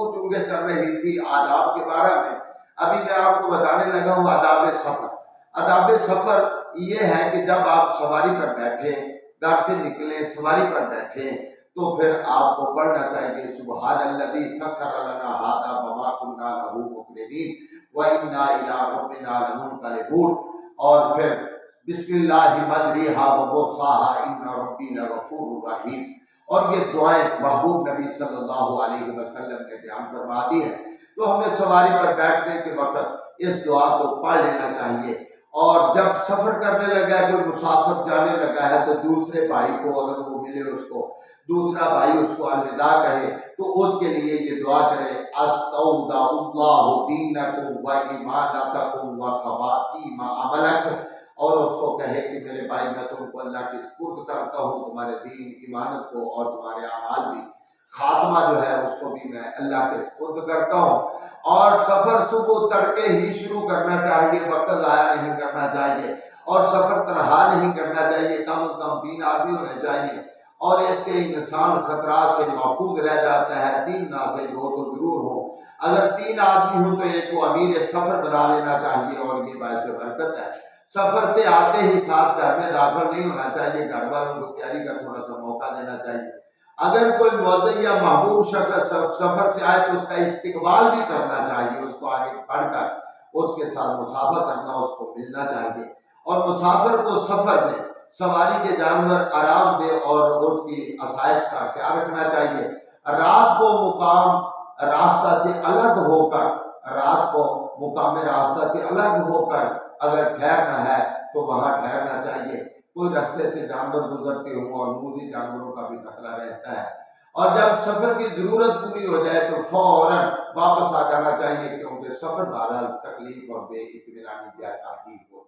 गुफ्तगू चूंकि चल रही थी आदाब के बारे में, अभी मैं आपको बताने लगा हूँ आदाब सफर। आदाब सफर ये है कि जब आप सवारी पर बैठे, घर से निकले, सवारी पर बैठे, तो फिर आपको पढ़ना चाहिए सुब्हानल्लज़ी सख्खर लना हाज़ा वमा कुन्ना लहू मुक़रिनीन व इन्ना इला रब्बिना लमुनक़लिबून, और फिर बिस्मिल्लाहि मजरिहा व मुरसाहा इन्ना रब्बी लगफूरुर रहीम। और ये दुआएं महबूब नबी सल्लल्लाहु अलैहि वसल्लम ने बयान फरमा दी है। तो हमें सवारी पर बैठने के वक्त इस दुआ को पढ़ लेना चाहिए। और जब सफर करने लगा है, कोई मुसाफिर जाने लगा है, तो दूसरे भाई को अगर वो मिले, उसको दूसरा भाई उसको अलविदा कहे, तो उसके लिए ये दुआ करे, अस्तौदाउल्लाहु दीनकुम व ईमानतकुम व खवातीम अमलक, और उसको कहे कि मेरे भाई मैं तुमको अल्लाह की सुपुर्द करता हूँ, तुम्हारे दीन ईमानत को और तुम्हारे अमाल भी, खात्मा जो है उसको भी मैं अल्लाह के सुपुर्द करता हूँ। और सफर सुबह तड़के ही शुरू करना चाहिए, वक्त ज़ाया नहीं करना चाहिए, और सफर तनहा नहीं करना चाहिए, कम से कम 3 आदमी होने चाहिए, और ऐसे इंसान खतरात से महफूज रह जाता है। 3 ना से 2 तो जरूर हो, अगर 3 आदमी हो तो एक को अमीर सफर बना लेना चाहिए, और ये बायस बरकत है। सफर से आते ही साथ घर में दाखिल नहीं होना चाहिए, घर वालों को तैयारी का थोड़ा सा मौका देना चाहिए। अगर कोई मौजूद या महबूब शख्स सफर से आए तो उसका इस्तिकबाल भी करना चाहिए, उसको आगे बढ़कर उसके साथ मुसाफर करना, उसको मिलना चाहिए। और मुसाफिर को सफर में सवारी के जानवर आराम दे और उसकी आसाइश का ख्याल रखना चाहिए। रात को मुकाम रास्ता से अलग होकर, रात को मुकाम रास्ता से अलग होकर अगर ठहरना है तो वहां ठहरना चाहिए। कोई रास्ते से जानवर गुजरते हो और मूजी जानवरों का भी खतरा रहता है। और जब सफर की जरूरत पूरी हो जाए तो फौरन वापस आ जाना चाहिए, क्योंकि सफर बहरहाल तकलीफ और बेइत्मीनानी जैसा ही होता है।